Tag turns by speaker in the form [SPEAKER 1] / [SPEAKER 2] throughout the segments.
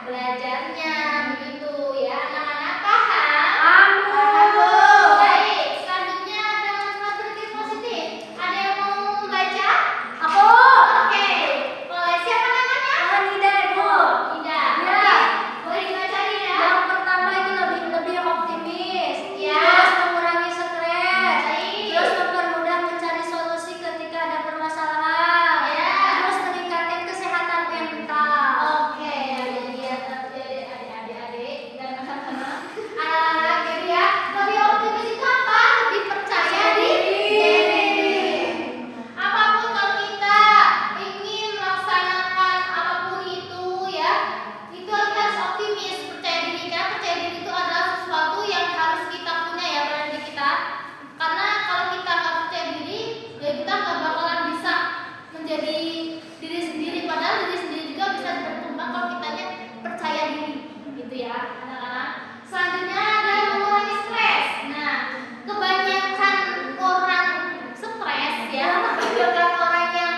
[SPEAKER 1] belajarnya begitu ya anak-anak, paham?
[SPEAKER 2] Paham, Bu.
[SPEAKER 1] Baik, selanjutnya ada kalimat berpikir positif. Ada yang mau membaca?
[SPEAKER 2] Aku.
[SPEAKER 1] Oke. Boleh, siapa namanya?
[SPEAKER 2] Nida, Bu.
[SPEAKER 1] Nida.
[SPEAKER 2] Ya.
[SPEAKER 1] Oke. Boleh dibaca Nida?
[SPEAKER 2] Yang pertama itu lebih optimis.
[SPEAKER 1] Ya.
[SPEAKER 2] Terus mengurangi stres.
[SPEAKER 1] Baik.
[SPEAKER 2] Terus mempermudah mencari solusi ketika ada permasalahan.
[SPEAKER 1] Ya.
[SPEAKER 2] Terus meningkatkan kesehatan mental.
[SPEAKER 1] Oke, adik-adik dan anak-anak. Jadi ya, lebih optimis itu apa? Lebih percaya diri. Apapun kalau kita ingin melaksanakan apapun itu ya, itu kita harus optimis, percaya diri. Karena percaya diri itu adalah sesuatu yang harus kita punya ya pada diri kita. Karena kalau kita nggak percaya diri, ya kita nggak bakalan bisa menjadi diri sendiri. Padahal diri sendiri juga bisa berkembang kalau kitanya percaya diri, gitu ya anak-anak. Selanjutnya ada mengurangi stres. Nah, kebanyakan orang stres ya, kebanyakan orang yang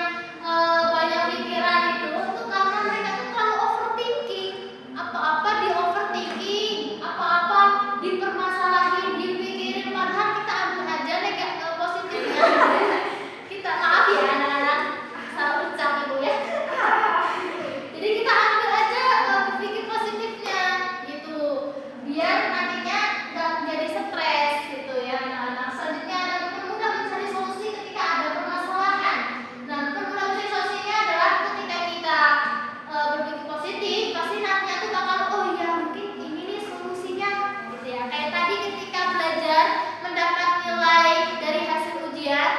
[SPEAKER 1] banyak pikiran itu karena mereka tuh terlalu overthinking. Apa-apa di overthinking, apa-apa dipermasalahin, dipikirin. Padahal kita ambil aja negatif positifnya. Kita maaf ya anak-anak, salah ucap ibu ya. Jadi kita ambil aja berpikir positifnya gitu, biar nantinya nggak menjadi stres gitu ya anak-anak. Selanjutnya ada mempermudah mencari solusi ketika ada permasalahan. Nah, mempermudah mencari solusinya adalah ketika kita berpikir positif, pasti nantinya tuh bakal oh iya mungkin ini nih solusinya gitu ya. Kayak tadi ketika belajar mendapat nilai dari hasil ujian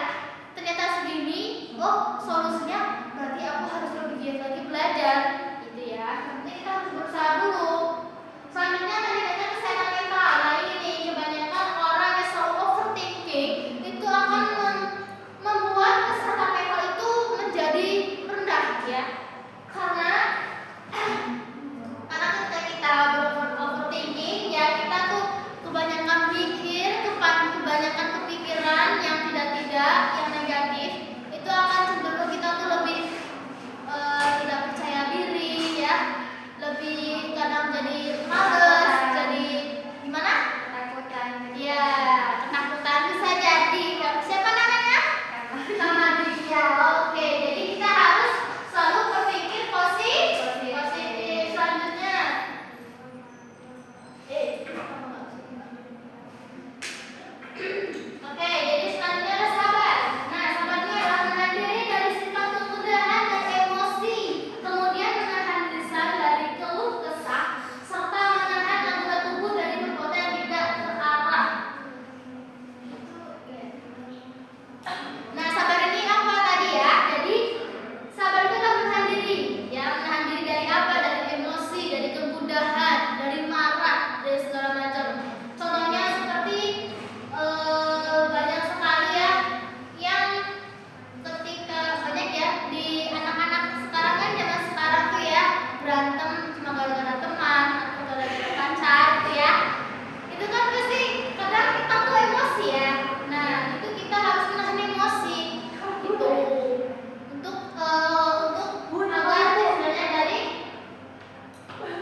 [SPEAKER 1] ternyata segini, oh solusinya berarti aku harus lebih giat lagi belajar gitu ya. Nanti kita harus berusaha dulu. Selanjutnya tadi ada kesehatan mental. Nah ini nih, kebanyakan orang yang selalu overthinking itu akan membuat kesehatan mental itu menjadi rendah ya. Karena ketika kita overthinking ya kita tuh kebanyakan mikir, kebanyakan kepikiran yang tidak yang negatif, itu akan cenderung kita tuh lebih tidak percaya diri ya, lebih kadang jadi males, jadi gimana? Ketakutan. Iya, ketakutan bisa jadi. Siapa namanya? Sama dia. Oke, jadi kita harus selalu berpikir positif. Selanjutnya, oke, jadi selanjutnya ada sabar. Nah, sabar ini adalah menahan diri dari sifat kemudahan dan emosi, kemudian menahan lisan dari keluh kesah, serta menahan anggota tubuh dari perbuatan yang tidak terarah. Nah, sabar ini apa tadi ya? Jadi sabar itu adalah menahan diri, ya menahan diri dari apa? Dari emosi, dari kemudahan, dari marah, dari segala macam. Contohnya seperti banyak sekali ya yang ketika banyak ya di anak-anak sekarang kan zaman sekarang tuh ya berantem cuma gara-gara teman atau gara-gara pacar gitu ya. Itu kan pasti kadang kita tuh emosi ya. Nah itu kita harus menahan emosi gitu untuk agar sebenarnya dari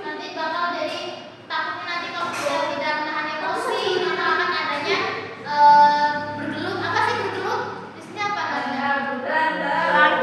[SPEAKER 1] nanti bakal jadi takutnya nanti kalau kita tidak menahan emosi maka akan adanya bergelut. Apa sih bergelut? Di sini apa namanya? Bergelut.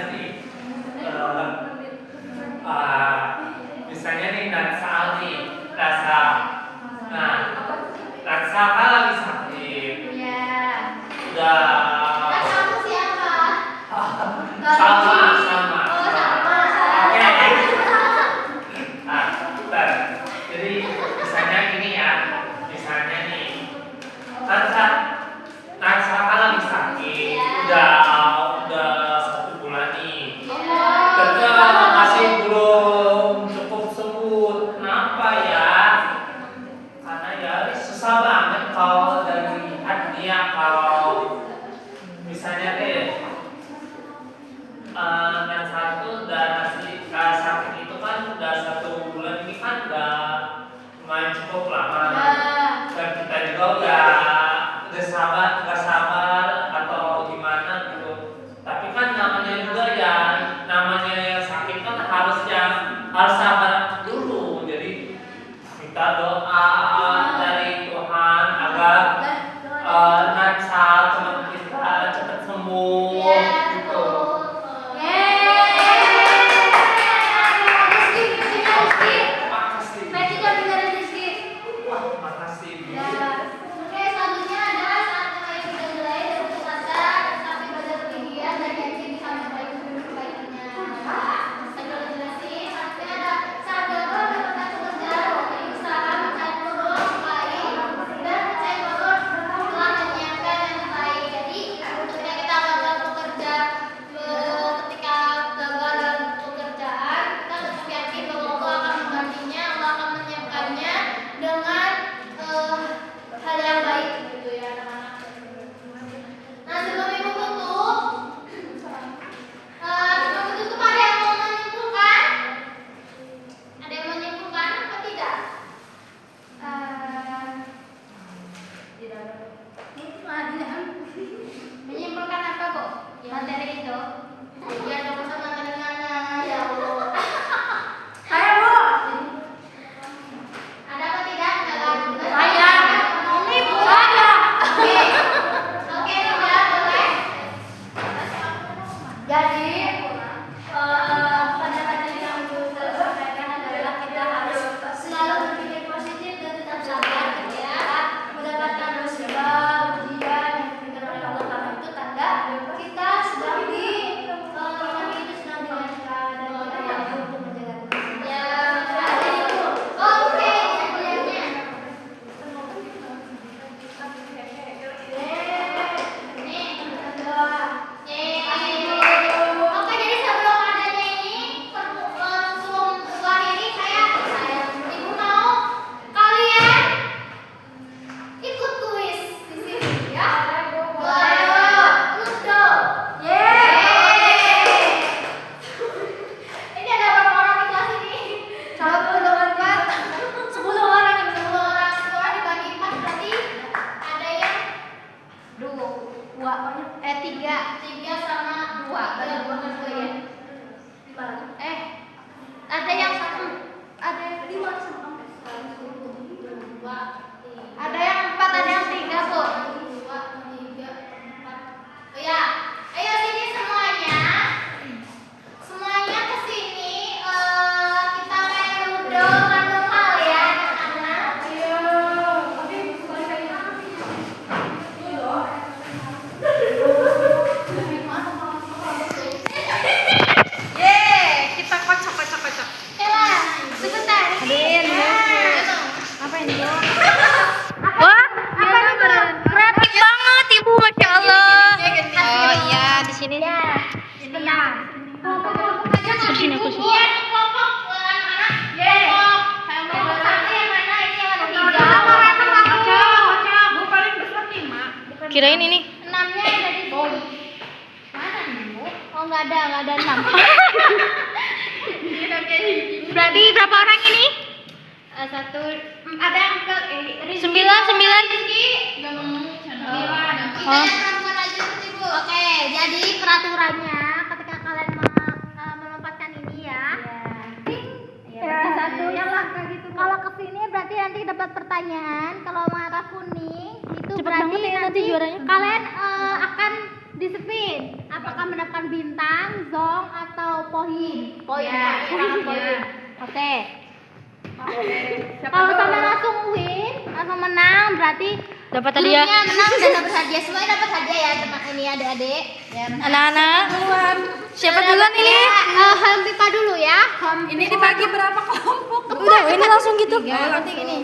[SPEAKER 3] nih misalnya nih Natsal nih rasa nah Natsal kan lagi sakit
[SPEAKER 1] Iya.
[SPEAKER 3] udah
[SPEAKER 1] Nah, kamu siapa?
[SPEAKER 3] sama
[SPEAKER 1] Oh, sama.
[SPEAKER 3] oke nah bentar. Jadi misalnya gini ya misalnya nih Natsal kan lagi sakit udah 1 bulan nih tetap masih belum cukup sembuh. Kenapa ya? Karena ya susah banget kalau dari lihat dia kalau misalnya yang satu udah masih sakit itu kan udah 1 bulan ini kan udah lumayan cukup lama dan kita juga udah nggak sabar atau gimana gitu. Tapi kan namanya juga ya namanya yang sakit kan harus sabar dulu. Jadi kita doa dari Tuhan agar Natsal teman kita cepat sembuh gitu. Makasih. Wah, makasih.
[SPEAKER 1] Oke, selanjutnya adalah saat mulai mulai dan berkata tapi belajar lebih giat dan yakin bisa memperbaikinya. Saya udah jelasin. Selanjutnya ada saat gagal mendapatkan pekerjaan dari usaha mencari peluang baik dan saya gagal telah menyiapkan yang baik. Jadi ketika kita gagal bekerja, ketika gagal dalam pekerjaan, kita tetap yakin bahwa Allah akan menggantinya, Allah akan menyiapkannya dengan hal yang baik gitu ya anak-anak. Nah sebelum ibu tutup, ada yang mau menyimpulkan? Ada yang mau menyimpulkan atau tidak? Menyimpulkan apa kok? Materi itu? Ya dong masa mana-mana ya Allah. Ada apa tidak? Oke, tidak boleh.
[SPEAKER 2] Jadi pendapat yang aku sampaikan adalah kita harus selalu berpikir positif dan tetap sabar ketika mendapatkan musibah, ujian yang diberikan oleh Allah, karena itu tanda kita sedang kami itu sedang dilancarkan dan kita mampu untuk menjaga kebersihan.
[SPEAKER 1] Ya, oke, sebenarnya. Oke, jadi sebelum adanya ini, sebelum akhiri saya ibu mau kalian ikut kuis di sini ya. Ludo. Ini ada berapa orang di kelas ini? 10 orang dibagi 4 berarti ada yang 3 sama 2 bagi 2 ya. Ada yang 5 sama 4. Ada yang 4, ada yang 3 kok. 2, 3, 4. Oh ya, ayo sini semuanya. Semuanya ke sini. Kita main ludo manual ya anak-anak.
[SPEAKER 4] Kita kocok.
[SPEAKER 1] Ella, sebentar.
[SPEAKER 4] Apa ini, Bu?
[SPEAKER 1] Wah, kreatif banget Ibu, Masya Allah.
[SPEAKER 4] Oh iya, di sini.
[SPEAKER 1] Sebentar. Di sini aku sih. Iya, kelompok anak-anak. Kelompok satu yang mana ini yang ada 3.
[SPEAKER 4] Bu paling besar 5.
[SPEAKER 2] Kirain ini
[SPEAKER 1] 6-nya ada di sini. Mana nih, Bu? Oh, enggak ada 6. Berarti berapa orang ini? 1 ada yang ke Rizky. 9.
[SPEAKER 2] Oh.
[SPEAKER 1] Oke, jadi peraturannya ketika kalian melompatkan ini ya. Satu. Kalau kesini berarti nanti dapat pertanyaan. Kalau warna kuning itu
[SPEAKER 2] Cepet
[SPEAKER 1] berarti
[SPEAKER 2] banget ya nanti
[SPEAKER 1] nanti
[SPEAKER 2] juaranya.
[SPEAKER 1] kalian akan di spin. apakah mendapatkan bintang, zong, atau poin? Poin.
[SPEAKER 4] Ya,
[SPEAKER 1] Poin.
[SPEAKER 4] ya.
[SPEAKER 1] Oke.
[SPEAKER 4] Siapa
[SPEAKER 1] Kalau
[SPEAKER 4] dulu?
[SPEAKER 1] sampai langsung win, langsung menang, berarti
[SPEAKER 2] Dapat hadiah.
[SPEAKER 1] gurunya menang dan dapat hadiah. Semuanya dapat hadiah ya, teman ini adik-adik. Ya, menang.
[SPEAKER 2] Anak-anak. Siapa duluan ini?
[SPEAKER 1] Hom Pipa dulu ya.
[SPEAKER 4] Ini dibagi berapa kelompok?
[SPEAKER 2] Udah, ini langsung gitu.
[SPEAKER 1] Nanti ini.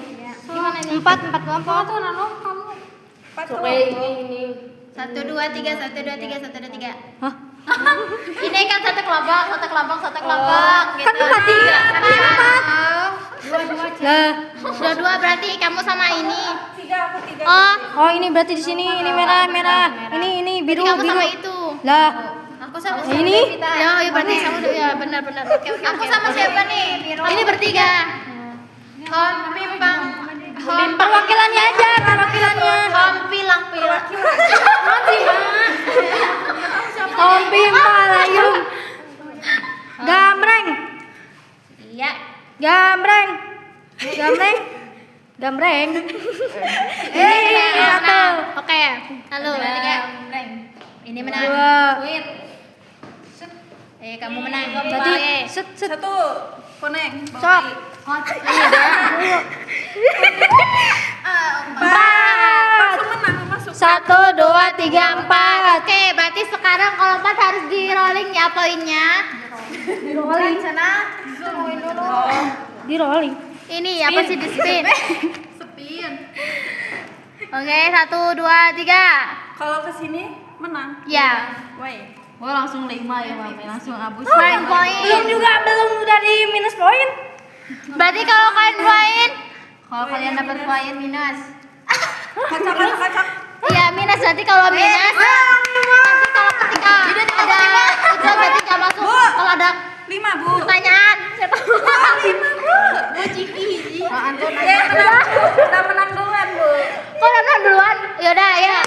[SPEAKER 1] Gimana nih?
[SPEAKER 2] Empat kelompok.
[SPEAKER 4] Oke, ini.
[SPEAKER 1] 1, 2, 3, 1, 2, 3, 1, 2, 3.
[SPEAKER 2] Hah?
[SPEAKER 1] Ini kan satu kelompok gitu.
[SPEAKER 2] Kan empat, tiga.
[SPEAKER 1] Kan
[SPEAKER 2] Empat. Lah.
[SPEAKER 1] Dua-dua berarti kamu sama ini.
[SPEAKER 4] 3 aku 3.
[SPEAKER 2] Oh, ini berarti di sini. Ini merah. Ini biru.
[SPEAKER 1] Kamu sama itu.
[SPEAKER 2] Lah.
[SPEAKER 1] Aku sama
[SPEAKER 2] Nah, ini?
[SPEAKER 1] Ya, iya berarti sama ya, benar. Oke. Aku sama siapa nih? Ini bertiga. Hom Pimpang.
[SPEAKER 2] Perwakilannya aja, perwakilannya.
[SPEAKER 1] Hom Pilang.
[SPEAKER 2] Om Pimpalayung. Gambreng.
[SPEAKER 1] Iya.
[SPEAKER 2] Gambreng. Ini satu.
[SPEAKER 1] Oke. Halo, bertiga. Ini menang.
[SPEAKER 2] Dua.
[SPEAKER 1] Kamu menang.
[SPEAKER 2] Berarti
[SPEAKER 1] Oke.
[SPEAKER 2] set.
[SPEAKER 4] Satu. Koneng.
[SPEAKER 2] Sok. Empat.
[SPEAKER 4] Masuk.
[SPEAKER 2] 1, 2, 3, 4.
[SPEAKER 1] Oke, berarti sekarang kalau 4 harus di rolling ya poinnya.
[SPEAKER 2] Rolling. Di rolling.
[SPEAKER 1] Ini apa sih di spin?
[SPEAKER 4] Spin.
[SPEAKER 1] Oke, 1, 2, 3.
[SPEAKER 4] Kalau ke sini menang.
[SPEAKER 1] Ya.
[SPEAKER 4] Woi. Gua langsung 5 ya, Mami. Langsung abus.
[SPEAKER 1] Poin.
[SPEAKER 2] Belum udah di minus poin.
[SPEAKER 1] Berarti kalau kalian poin,
[SPEAKER 4] Kalau kalian dapat poin minus. Kacak.
[SPEAKER 1] ya minus. Berarti kalau minus, nanti kalau ketika ada itu berarti nggak masuk. Kalau ada
[SPEAKER 4] 5, Bu.
[SPEAKER 1] pertanyaan, saya tahu.
[SPEAKER 4] 5, Bu. Bu Ciki. Anton udah menang duluan, Bu.
[SPEAKER 1] Kok udah menang duluan? Yaudah ya.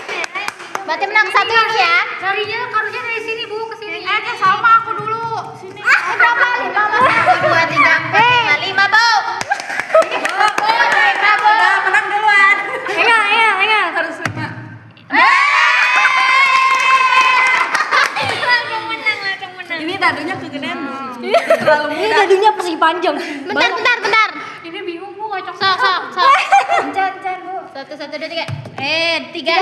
[SPEAKER 1] Berarti menang satu ini ya.
[SPEAKER 4] Harusnya dari sini, Bu, ke sini. Salma aku dulu. Sini.
[SPEAKER 1] Berapa? 5 mas? 2, 3, 4, 5, Bu.
[SPEAKER 4] Udah menang duluan.
[SPEAKER 2] Enggak.
[SPEAKER 4] Harus 5. Ini dadunya kegedean, Bu. Terlalu
[SPEAKER 2] Ini
[SPEAKER 4] mudah.
[SPEAKER 2] jadinya persegi panjang.
[SPEAKER 1] Bentar.
[SPEAKER 4] Ini bingung, Bu, kocok.
[SPEAKER 1] Sok.
[SPEAKER 2] Can, Bu.
[SPEAKER 1] 1, 2, 3. 3.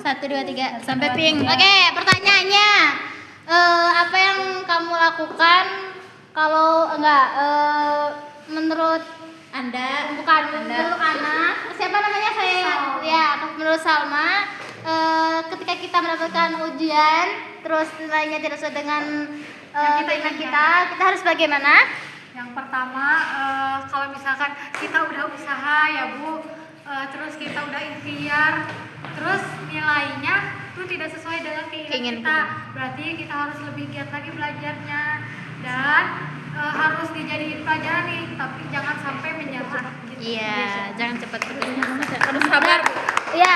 [SPEAKER 1] 1, 2, 3 sampai ping. Oke, pertanyaannya apa yang kamu lakukan kalau menurut Anda, bukan menurut anak, siapa namanya saya? Ya, menurut Salma, ketika kita mendapatkan ujian terus nilainya tidak sesuai dengan keinginan kita harus bagaimana?
[SPEAKER 5] Yang pertama, kalau misalkan kita udah usaha ya Bu, terus kita udah ikhtiar, terus nilainya itu tidak sesuai dengan keinginan kita, berarti kita harus lebih giat lagi belajarnya dan harus dijadiin pelajaran nih, tapi jangan sampai menyerah. Gitu.
[SPEAKER 1] Iya, jangan cepat putus.
[SPEAKER 4] Harus sabar, Bu.
[SPEAKER 1] Iya,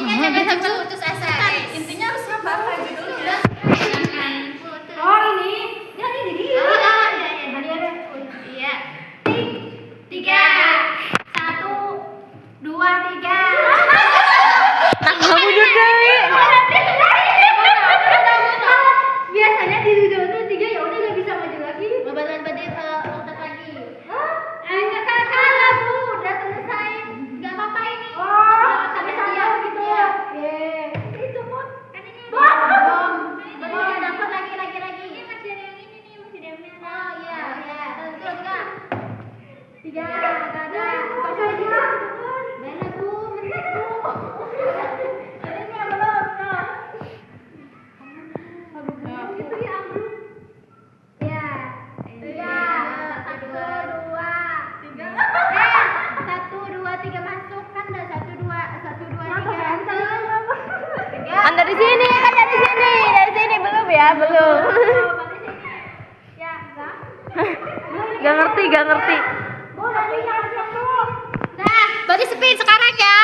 [SPEAKER 4] Intinya
[SPEAKER 1] jangan cepat putus asa.
[SPEAKER 4] Intinya harus sabar kayak judulnya.
[SPEAKER 5] Oh ini,
[SPEAKER 1] Iya. 3, 1, 2, 3.
[SPEAKER 2] Kamu juga.
[SPEAKER 5] biasanya di video itu 3 ya udah nggak bisa maju lagi.
[SPEAKER 1] Berarti utak lagi.
[SPEAKER 5] Nggak kalah Bu,
[SPEAKER 1] Udah selesai. Enggak apa-apa ini.
[SPEAKER 5] sampai sana gitu.
[SPEAKER 1] Iya.
[SPEAKER 5] Itu pun
[SPEAKER 1] Kan ini.
[SPEAKER 5] Belum.
[SPEAKER 1] Belum dapat lagi.
[SPEAKER 5] Ini masih ada yang ini nih, masih ada yang merah.
[SPEAKER 1] Oh iya. Terus enggak?
[SPEAKER 5] 3, ada.
[SPEAKER 1] Mana Bu? Menit Bu.
[SPEAKER 5] Ini yang belum.
[SPEAKER 1] Itu ya ambruk. Ya. 3, 1, 2, 3. 1, 2, 3 masuk kan udah 1, 2, 3.
[SPEAKER 2] Kan dari sini. Dari sini belum ya, belum.
[SPEAKER 1] Ya, enggak.
[SPEAKER 2] Gak ngerti.
[SPEAKER 1] Nah, berarti speed sekarang ya.